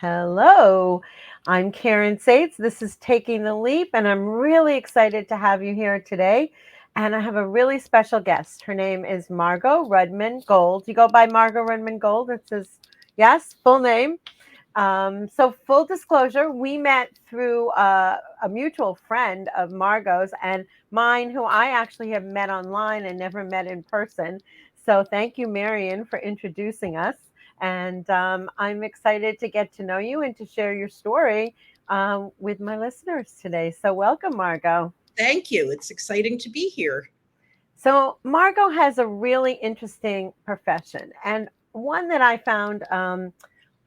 Hello, I'm Caryn Saitz. This is Taking the Leap, and I'm really excited to have you here today. And I have a really special guest. Her name is Margo Rudman Gold. You go by Margo Rudman Gold. It says, yes, full name. So, full disclosure, we met through a mutual friend of Margot's and mine, who I actually have met online and never met in person. So, thank you, Marion, for introducing us. And I'm excited to get to know you and to share your story with my listeners today. So, welcome, Margo. Thank you. It's exciting to be here. So, Margo has a really interesting profession and one that I found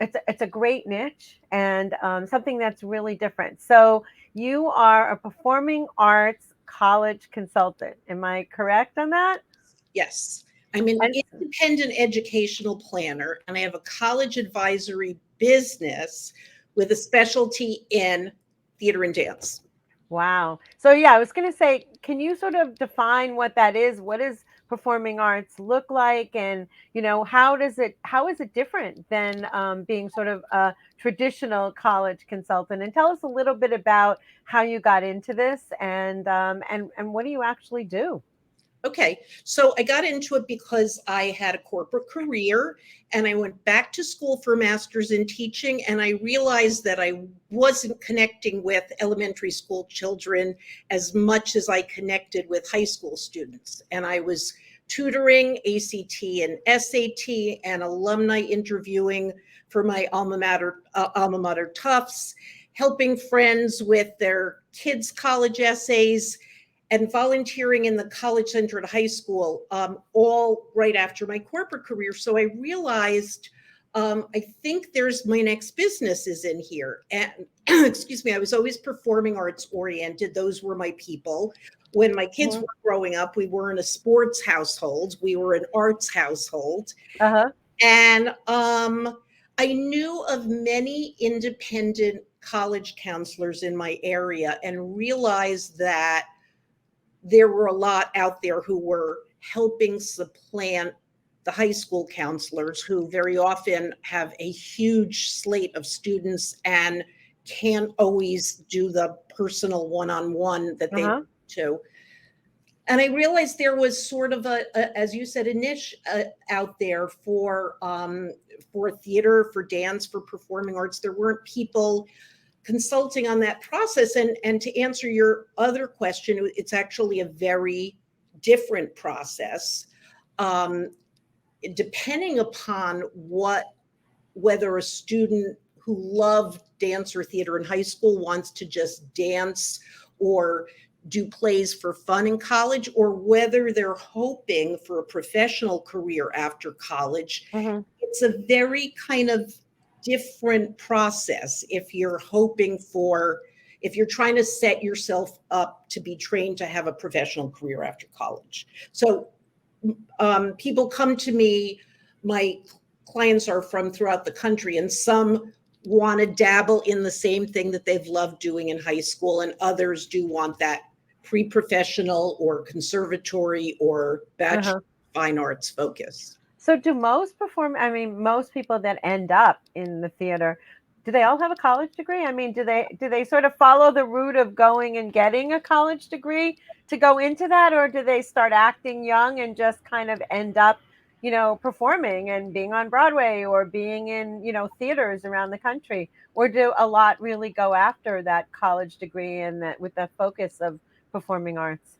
it's a great niche and something that's really different. So, you are a performing arts college consultant. Am I correct on that? Yes, I'm an And independent educational planner and I have a college advisory business with a specialty in theater and dance. wow. So yeah, I was going to say, can you sort of define what that is? What does performing arts look like, and how is it different than being sort of a traditional college consultant? And tell us a little bit about how you got into this, and what do you actually do? Okay, so I got into it because I had a corporate career and I went back to school for a master's in teaching. And I realized that I wasn't connecting with elementary school children as much as I connected with high school students. And I was tutoring ACT and SAT and alumni interviewing for my alma mater Tufts, helping friends with their kids' college essays and volunteering in the college center at high school, all right after my corporate career. So I realized I think there's my next business is in here. And excuse me, I was always performing arts oriented. Those were my people. When my kids Mhm. were growing up, we weren't a sports household, we were an arts household. Uh-huh. And I knew of many independent college counselors in my area and realized that there were a lot out there who were helping supplant the high school counselors who very often have a huge slate of students and can't always do the personal one-on-one that they Uh-huh. want to. And I realized there was sort of as you said, a niche out there for theater, for dance, for performing arts. There weren't people consulting on that process. And to answer your other question, it's actually a very different process. Um, Depending upon whether a student who loved dance or theater in high school wants to just dance or do plays for fun in college, or whether they're hoping for a professional career after college, Hmm. it's a very kind of different process if you're trying to set yourself up to be trained to have a professional career after college. So people come to me, my clients are from throughout the country, and some want to dabble in the same thing that they've loved doing in high school, and others do want that pre-professional or conservatory or bachelor Uh-huh. of fine arts focus. So do most people that end up in the theater, do they all have a college degree? I mean, do they sort of follow the route of going and getting a college degree to go into that, or do they start acting young and just kind of end up, performing and being on Broadway or being in, theaters around the country? Or do a lot really go after that college degree and that with the focus of performing arts?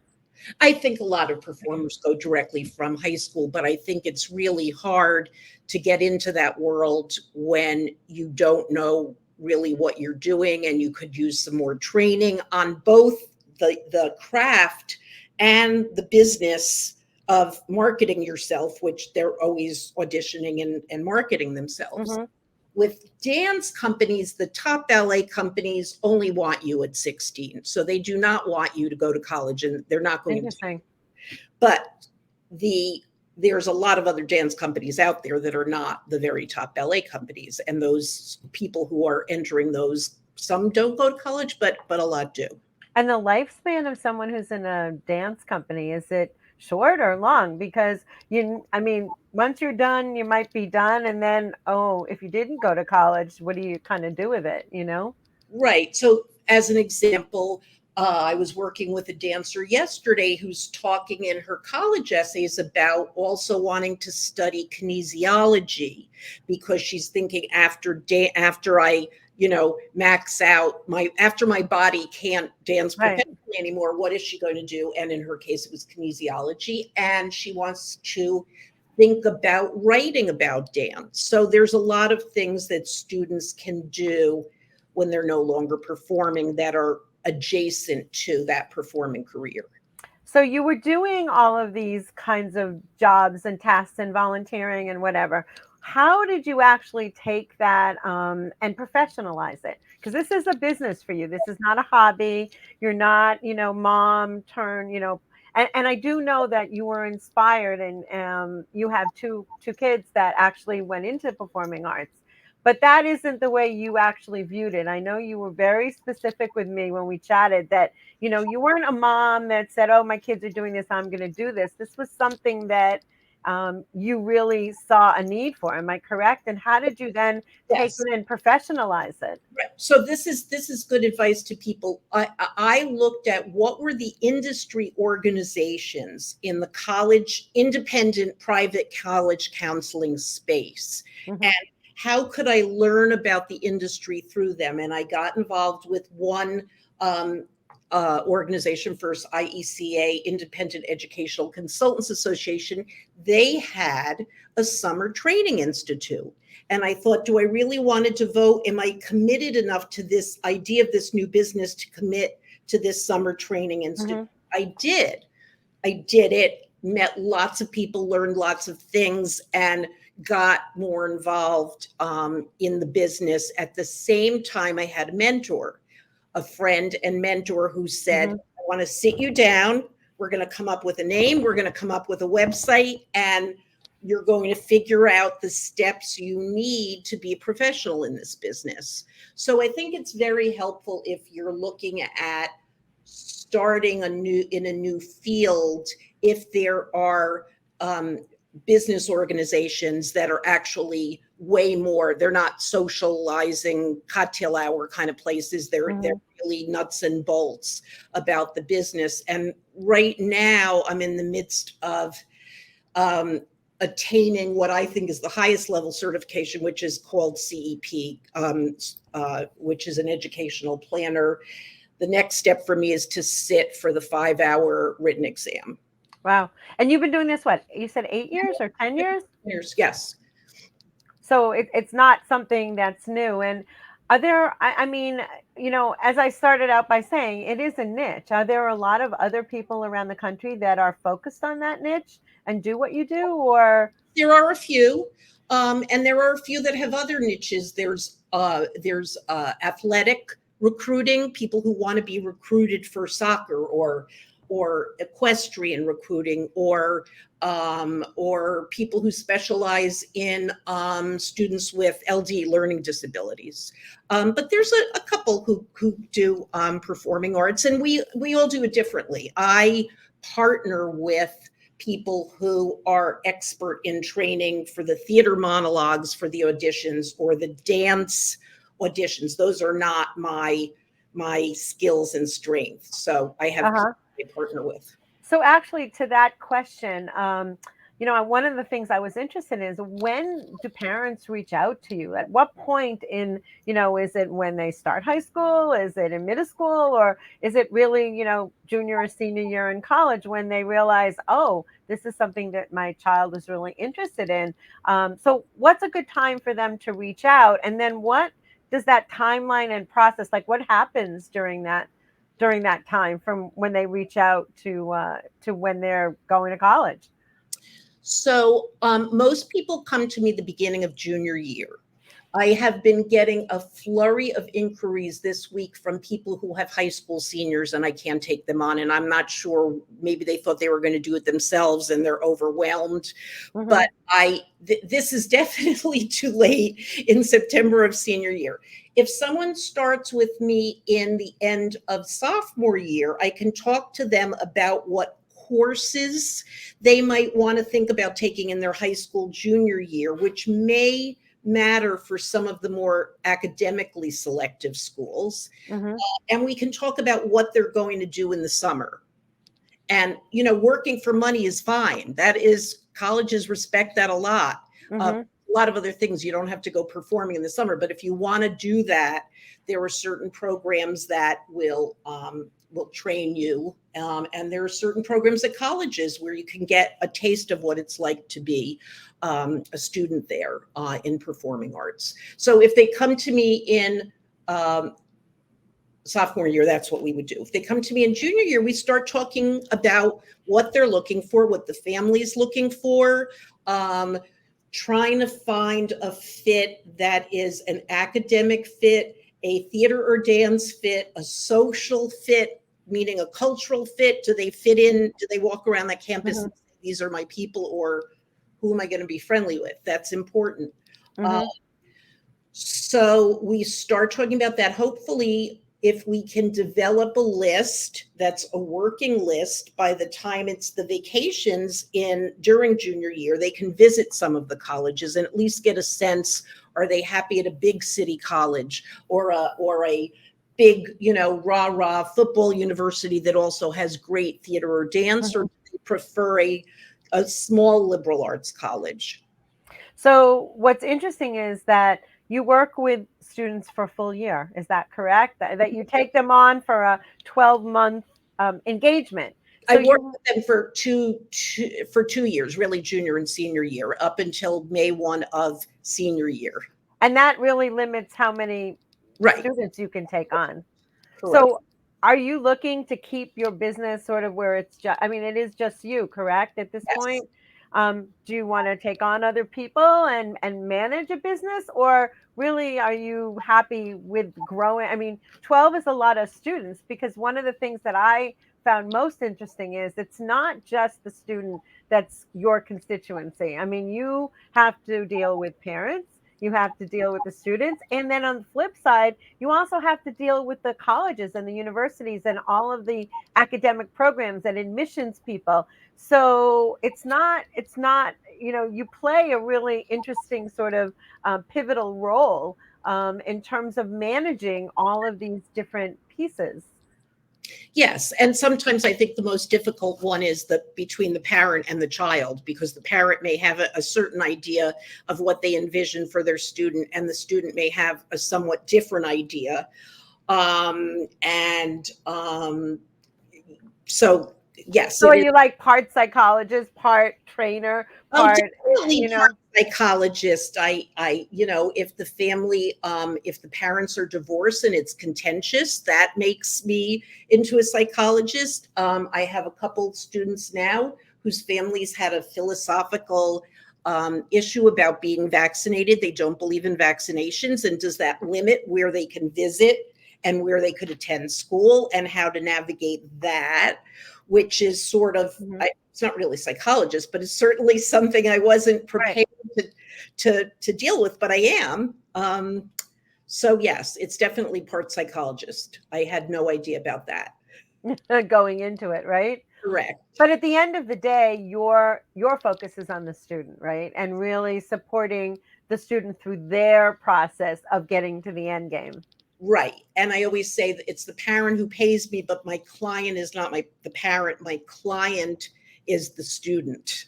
I think a lot of performers go directly from high school, but I think it's really hard to get into that world when you don't know really what you're doing, and you could use some more training on both the craft and the business of marketing yourself, which they're always auditioning and marketing themselves. Hmm. With dance companies, the top ballet companies only want you at 16. So they do not want you to go to college, and they're not going to. Interesting. But there's a lot of other dance companies out there that are not the very top ballet companies. And those people who are entering those, some don't go to college, but a lot do. And the lifespan of someone who's in a dance company, is it short or long? Because I mean, once you're done, you might be done. And then, oh, if you didn't go to college, what do you kind of do with it, you know? Right. So, as an example, I was working with a dancer yesterday who's talking in her college essays about also wanting to study kinesiology because she's thinking after I, max out after my body can't dance Right. professionally anymore, what is she going to do? And in her case, it was kinesiology, and she wants to think about writing about dance. So there's a lot of things that students can do when they're no longer performing that are adjacent to that performing career. So you were doing all of these kinds of jobs and tasks and volunteering and whatever. How did you actually take that and professionalize it? Because this is a business for you. This is not a hobby. You're not, mom turn, and I do know that you were inspired, and you have two kids that actually went into performing arts. But that isn't the way you actually viewed it. I know you were very specific with me when we chatted that you weren't a mom that said, "Oh, my kids are doing this, I'm going to do this." This was something that you really saw a need for. Am I correct? And how did you then take Yes. it and professionalize it? Right. So this is good advice to people. I looked at what were the industry organizations in the college, independent private college counseling space, Hmm. and how could I learn about the industry through them? And I got involved with one um, organization first, IECA, Independent Educational Consultants Association. They had a summer training institute. And I thought, do I really want to devote? Am I committed enough to this idea of this new business to commit to this summer training institute? Hmm. I did. I did it, met lots of people, learned lots of things, and got more involved in the business. At the same time, I had a mentor, a friend and mentor who said, Hmm. I want to sit you down. We're going to come up with a name. We're going to come up with a website, and you're going to figure out the steps you need to be a professional in this business. So I think it's very helpful if you're looking at starting in a new field, if there are business organizations that are actually way more, they're not socializing cocktail hour kind of places, they're Hmm. really nuts and bolts about the business. And right now I'm in the midst of um, attaining what I think is the highest level certification, which is called CEP, which is an educational planner. The next step for me is to sit for the 5 hour written exam. Wow. And you've been doing this, what, you said 8 years or 10 years? Yes. So it's not something that's new. And are there, I mean, as I started out by saying, it is a niche. Are there a lot of other people around the country that are focused on that niche and do what you do? Or, There are a few, and there are a few that have other niches. There's athletic recruiting, people who want to be recruited for soccer or equestrian recruiting, or people who specialize in students with LD, learning disabilities. But there's a couple who do performing arts, and we all do it differently. I partner with people who are expert in training for the theater monologues, for the auditions, or the dance auditions. Those are not my skills and strengths. So I have people uh-huh. I partner with. So actually, to that question, one of the things I was interested in is, when do parents reach out to you? At what point in, is it when they start high school? Is it in middle school? Or is it really, junior or senior year in college when they realize, oh, this is something that my child is really interested in? So what's a good time for them to reach out? And then what does that timeline and process, like what happens during that time from when they reach out to when they're going to college? So most people come to me the beginning of junior year. I have been getting a flurry of inquiries this week from people who have high school seniors, and I can't take them on. And I'm not sure, maybe they thought they were going to do it themselves and they're overwhelmed. Hmm. But this is definitely too late in September of senior year. If someone starts with me in the end of sophomore year, I can talk to them about what courses they might want to think about taking in their high school junior year, which may matter for some of the more academically selective schools. Mm-hmm. And we can talk about what they're going to do in the summer. And, working for money is fine. That is, colleges respect that a lot. Mm-hmm. A lot of other things, you don't have to go performing in the summer, but if you want to do that, there are certain programs that will train you, and there are certain programs at colleges where you can get a taste of what it's like to be a student there in performing arts. So if they come to me in sophomore year, that's what we would do. If they come to me in junior year, we start talking about what they're looking for, what the family's looking for, trying to find a fit that is an academic fit, a theater or dance fit, a social fit, meaning a cultural fit. Do they fit in? Do they walk around that campus Mm-hmm. and say, these are my people, or who am I going to be friendly with? That's important. Mm-hmm. So we start talking about that. Hopefully, if we can develop a list that's a working list, by the time it's the vacations during junior year, they can visit some of the colleges and at least get a sense, are they happy at a big city college or a big, rah-rah football university that also has great theater or dance, or do they prefer a small liberal arts college? So what's interesting is that you work with students for a full year. Is that correct? That you take them on for a 12-month engagement. I So worked you, with them for 2 years, really junior and senior year, up until May 1 of senior year. and that really limits how many Right. students you can take on. Correct. So are you looking to keep your business sort of where it's just, I mean, it is just you, correct, at this Yes. point? Do you want to take on other people and manage a business, or really are you happy with growing? I mean, 12 is a lot of students, because one of the things that I found most interesting is it's not just the student that's your constituency. I mean, you have to deal with parents, you have to deal with the students, and then on the flip side, you also have to deal with the colleges and the universities and all of the academic programs and admissions people. So it's not, you play a really interesting sort of pivotal role in terms of managing all of these different pieces. Yes. And sometimes I think the most difficult one is between the parent and the child, because the parent may have a certain idea of what they envision for their student, and the student may have a somewhat different idea. And so, yes, So it are is. you like part psychologist, part trainer, Oh, part, definitely you part know? psychologist. If the family, if the parents are divorced and it's contentious, that makes me into a psychologist. I have a couple students now whose families had a philosophical issue about being vaccinated. They don't believe in vaccinations, and does that limit where they can visit and where they could attend school, and how to navigate that, which is sort of, Mhm. it's not really psychologist, but it's certainly something I wasn't Right. prepared to deal with, but I am. So yes, it's definitely part psychologist. I had no idea about that. Going into it, right? Correct. But at the end of the day, your focus is on the student, right? And really supporting the student through their process of getting to the end game. Right. And I always say that it's the parent who pays me, but my client is not the parent. My client is the student.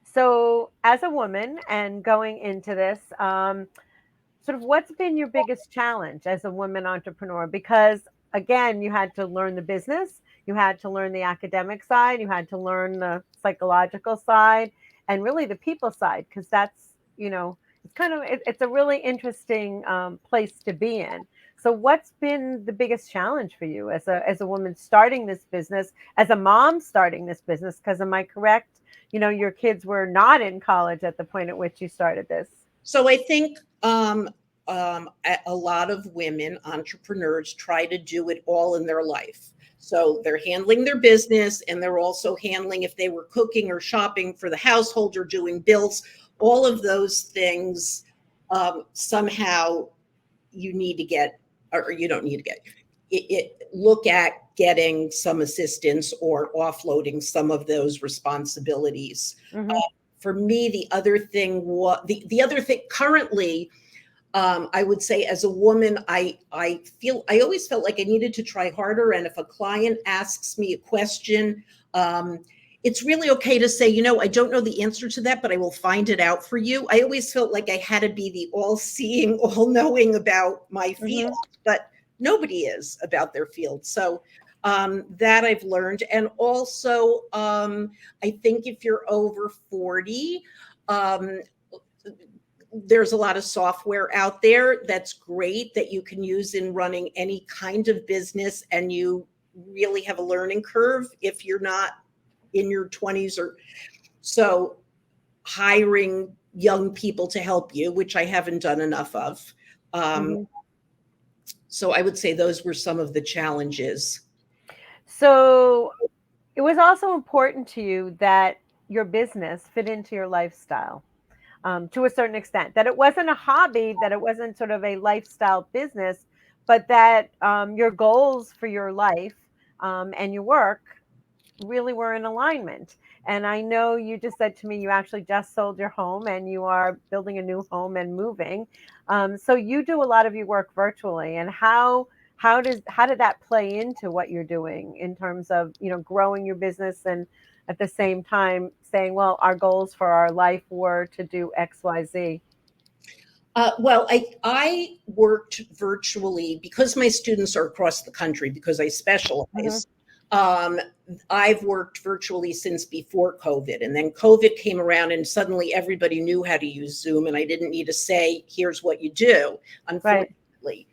So, as a woman and going into this, sort of what's been your biggest challenge as a woman entrepreneur? Because again, you had to learn the business, you had to learn the academic side, you had to learn the psychological side, and really the people side, because that's, it's kind of, it's a really interesting place to be in. So what's been the biggest challenge for you as a woman starting this business, as a mom starting this business? Because am I correct? Your kids were not in college at the point at which you started this. So I think a lot of women entrepreneurs try to do it all in their life. So they're handling their business, and they're also handling, if they were cooking or shopping for the household or doing bills, all of those things. Somehow you need to get, or you don't need to get, look at getting some assistance or offloading some of those responsibilities. Mm-hmm. For me, the other thing currently, I would say as a woman, I always felt like I needed to try harder. And if a client asks me a question, it's really okay to say, I don't know the answer to that, but I will find it out for you. I always felt like I had to be the all-seeing, all-knowing about my field, but nobody is about their field. So that I've learned. And also, I think if you're over 40, there's a lot of software out there that's great that you can use in running any kind of business, and you really have a learning curve if you're not in your 20s or so. Hiring young people to help you, which I haven't done enough of. So I would say those were some of the challenges. So it was also important to you that your business fit into your lifestyle. To a certain extent, that it wasn't a hobby, that it wasn't sort of a lifestyle business, but that your goals for your life and your work really were in alignment. And I know you just said to me you actually just sold your home and you are building a new home and moving. So you do a lot of your work virtually. And how did that play into what you're doing in terms of growing your business and at the same time saying, well, our goals for our life were to do XYZ? Well, I worked virtually because my students are across the country because I specialize. I've worked virtually since before COVID, and then COVID came around and suddenly everybody knew how to use Zoom, and I didn't need to say, here's what you do, unfortunately.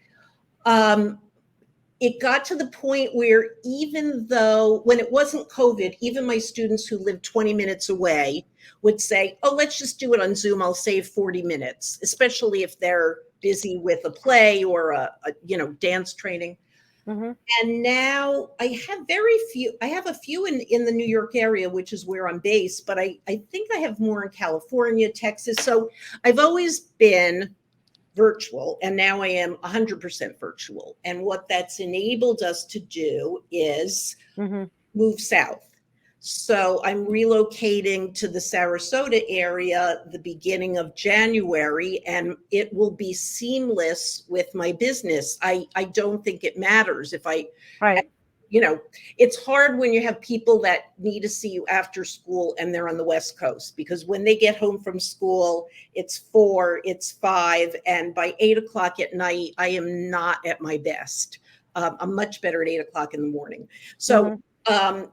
Right. It got to the point where even though when it wasn't COVID, even my students who lived 20 minutes away would say, oh, let's just do it on Zoom. I'll save 40 minutes, especially if they're busy with a play or a dance training. And now I have a few in the New York area, which is where I'm based, but I think I have more in California, Texas. So I've always been virtual, and now I am 100% virtual. And what that's enabled us to do is move south. So I'm relocating to the Sarasota area the beginning of January, and it will be seamless with my business. I don't think it matters if it's hard when you have people that need to see you after school and they're on the West Coast, because when they get home from school, it's 4, it's 5, and by 8 o'clock at night, I am not at my best. I'm much better at 8 o'clock in the morning. So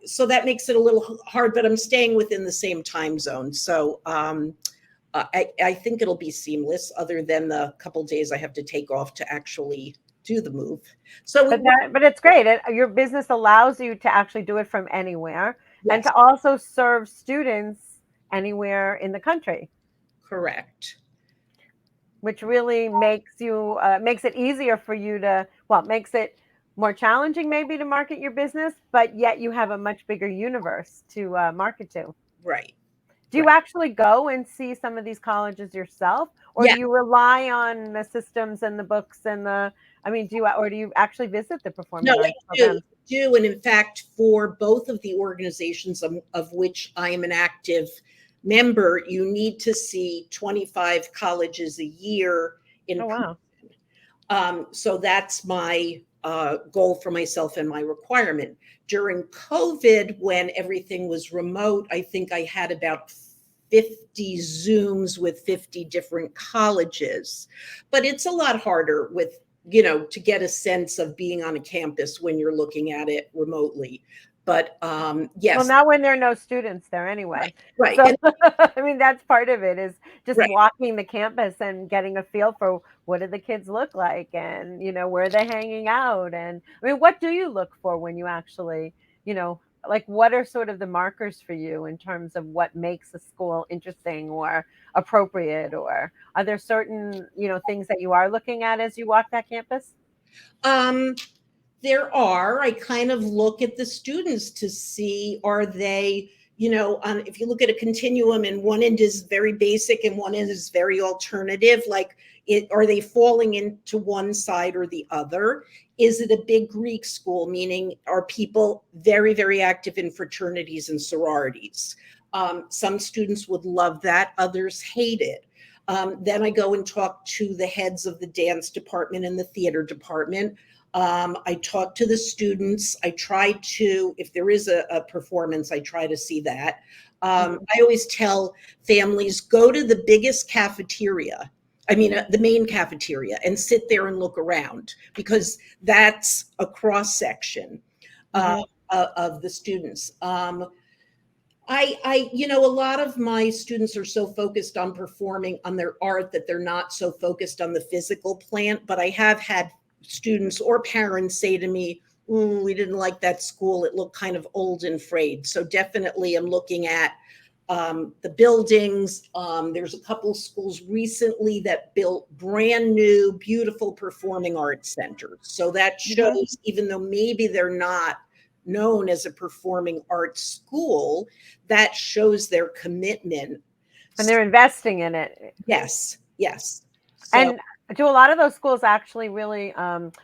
so that makes it a little hard, but I'm staying within the same time zone. So I think it'll be seamless, other than the couple days I have to take off to actually do the move. So, but it's great. Your business allows you to actually do it from anywhere, and to also serve students anywhere in the country. Correct. Which really makes it easier for you to, makes it more challenging maybe to market your business, but yet you have a much bigger universe to market to. Right. Do you actually go and see some of these colleges yourself, or do you rely on the systems and the books and do you actually visit the performing arts programs? I do. And in fact, for both of the organizations of which I am an active member, you need to see 25 colleges a year in person. So that's my goal for myself and my requirement. During COVID, when everything was remote, I think I had about 50 Zooms with 50 different colleges. But it's a lot harder with, to get a sense of being on a campus when you're looking at it remotely. But yes. Well, not when there are no students there anyway. Right. So, that's part of it, is just walking the campus and getting a feel for what do the kids look like, and, where are they hanging out? And what do you look for when you actually, what are sort of the markers for you in terms of what makes a school interesting or appropriate? Or are there certain, things that you are looking at as you walk that campus? I kind of look at the students to see, are they, if you look at a continuum and one end is very basic and one end is very alternative, like, Are they falling into one side or the other? Is it a big Greek school, meaning are people very, very active in fraternities and sororities? Some students would love that, others hate it. Then I go and talk to the heads of the dance department and the theater department. I talk to the students. I try to, if there is a performance, I try to see that. I always tell families, go to the biggest cafeteria, the main cafeteria, and sit there and look around, because that's a cross section of the students. A lot of my students are so focused on performing on their art that they're not so focused on the physical plant. But I have had students or parents say to me, we didn't like that school. It looked kind of old and frayed. So definitely I'm looking at the buildings. There's a couple schools recently that built brand new, beautiful performing arts centers. So that shows, even though maybe they're not known as a performing arts school, that shows their commitment. And they're investing in it. Yes, yes. So, and do a lot of those schools actually really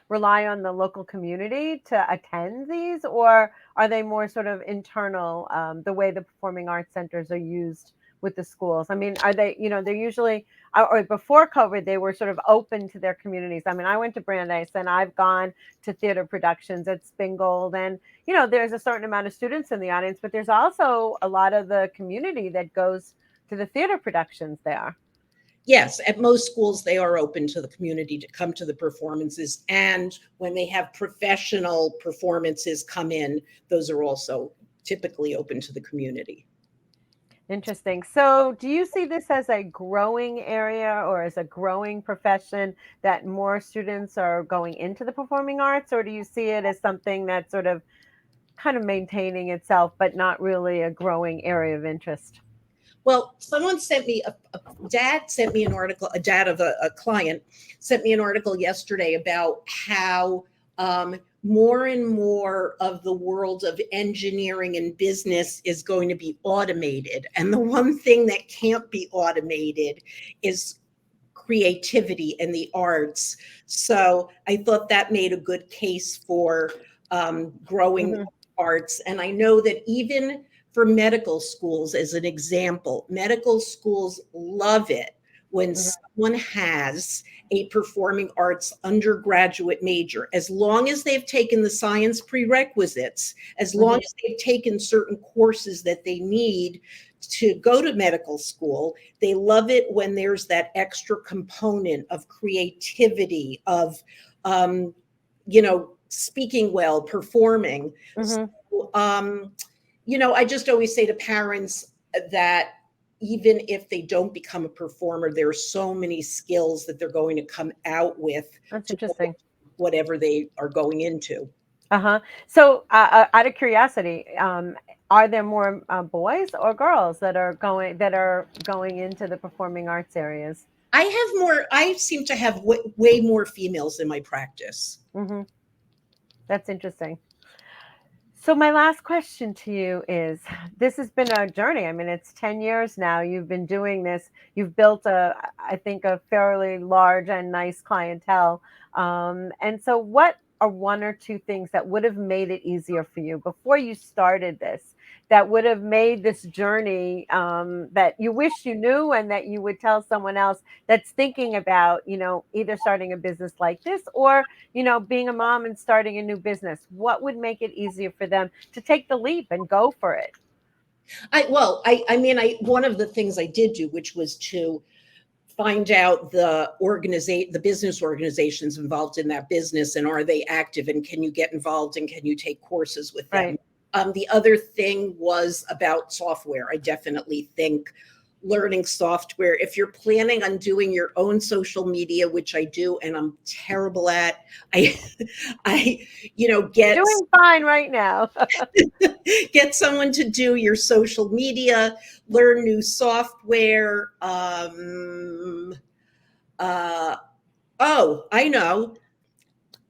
rely on the local community to attend these, or are they more sort of internal, the way the performing arts centers are used with the schools? I mean, are they, they're usually, or before COVID, they were sort of open to their communities. I mean, I went to Brandeis and I've gone to theater productions at Spingold, and, there's a certain amount of students in the audience, but there's also a lot of the community that goes to the theater productions there. Yes, at most schools, they are open to the community to come to the performances. And when they have professional performances come in, those are also typically open to the community. Interesting. So do you see this as a growing area or as a growing profession, that more students are going into the performing arts, or do you see it as something that's sort of kind of maintaining itself, but not really a growing area of interest? Well, someone sent me, a dad sent me an article, a dad of a client sent me an article yesterday about how more and more of the world of engineering and business is going to be automated. And the one thing that can't be automated is creativity and the arts. So I thought that made a good case for growing arts. And I know that even for medical schools, as an example, medical schools love it when someone has a performing arts undergraduate major, as long as they've taken the science prerequisites, as long as they've taken certain courses that they need to go to medical school. They love it when there's that extra component of creativity, of, speaking well, performing. So, I just always say to parents that even if they don't become a performer, there are so many skills that they're going to come out with. That's interesting. Whatever they are going into. So out of curiosity, are there more boys or girls that are going into the performing arts areas? I seem to have way more females in my practice. That's interesting. So my last question to you is, this has been a journey. I mean, it's 10 years now. You've been doing this. You've built I think, a fairly large and nice clientele. And so what are one or two things that would have made it easier for you before you started this, that would have made this journey that you wish you knew, and that you would tell someone else that's thinking about, either starting a business like this or, being a mom and starting a new business? What would make it easier for them to take the leap and go for it? One of the things I did do, which was to find out the business organizations involved in that business, and are they active, and can you get involved, and can you take courses with them? Right. The other thing was about software. I definitely think learning software, if you're planning on doing your own social media, which I do, and I'm terrible at, I get doing fine right now. Get someone to do your social media, learn new software. I know.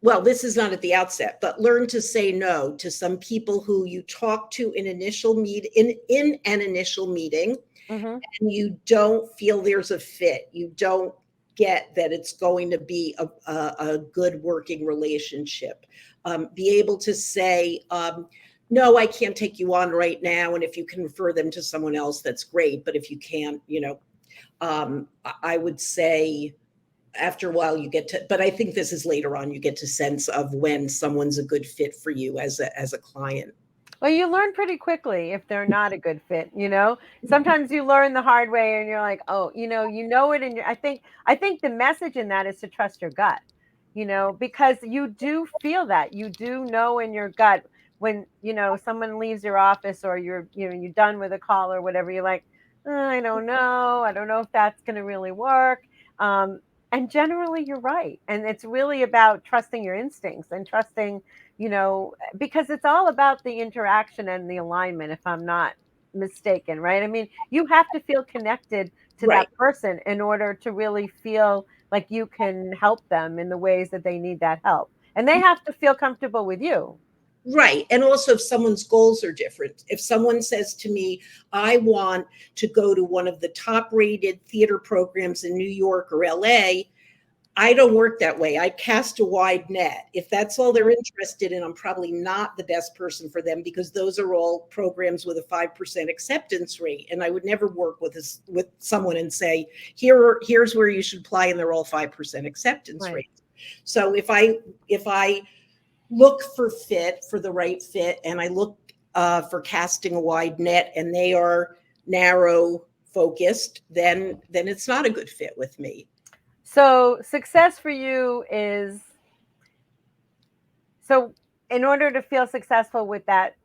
Well, this is not at the outset, but learn to say no to some people who you talk to in an initial meeting, and you don't feel there's a fit. You don't get that it's going to be a good working relationship. Be able to say, no, I can't take you on right now. And if you can refer them to someone else, that's great. But if you can't, I would say after a while you get to, but I think this is later on, you get to sense of when someone's a good fit for you as a client. Well, you learn pretty quickly if they're not a good fit. Sometimes you learn the hard way and you're like, oh, you know it. And I think the message in that is to trust your gut, because you do feel that. You do know in your gut when someone leaves your office or you're done with a call or whatever, you're like, I don't know. I don't know if that's going to really work. Um, and generally you're right. And it's really about trusting your instincts and trusting, because it's all about the interaction and the alignment, if I'm not mistaken, right? I mean, you have to feel connected to Right. that person in order to really feel like you can help them in the ways that they need that help. And they have to feel comfortable with you. Right. And also, if someone's goals are different, if someone says to me, I want to go to one of the top rated theater programs in New York or LA, I don't work that way. I cast a wide net. If that's all they're Mhm. interested in, I'm probably not the best person for them, because those are all programs with a 5% acceptance rate. And I would never work with someone and say, here's where you should apply, and they're all 5% acceptance Right. rates. So if I look for the right fit, and I look for casting a wide net, and they are narrow focused, then it's not a good fit with me. So success for you is, so in order to feel successful with that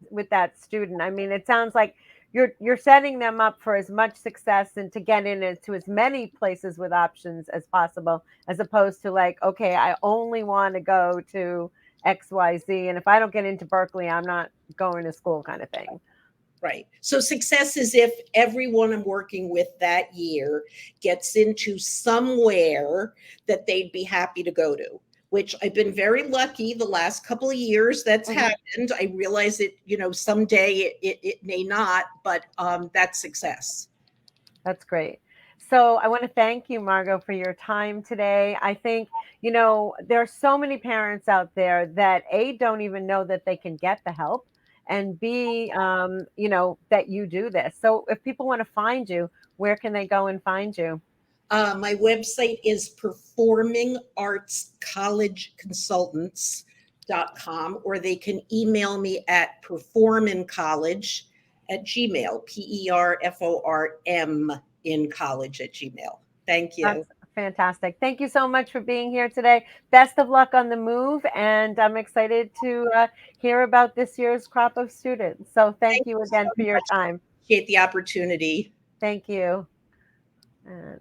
student, I mean, it sounds like you're setting them up for as much success and to get into as many places with options as possible, as opposed to like, okay, I only want to go to XYZ, and if I don't get into Berkeley, I'm not going to school, kind of thing. Right. So success is if everyone I'm working with that year gets into somewhere that they'd be happy to go to, which I've been very lucky the last couple of years that's Mhm. happened. I realize someday it may not, but that's success. That's great. So I want to thank you, Margo, for your time today. I think, there are so many parents out there that A, don't even know that they can get the help, and B, that you do this. So if people want to find you, where can they go and find you? My website is performingartscollegeconsultants.com, or they can email me at performincollege@gmail, PERFORM in college@gmail. Thank That's you. fantastic. Thank you so much for being here today. Best of luck on the move, and I'm excited to hear about this year's crop of students. So thank Thank you you so again for your much. time. Appreciate the opportunity. Thank you. And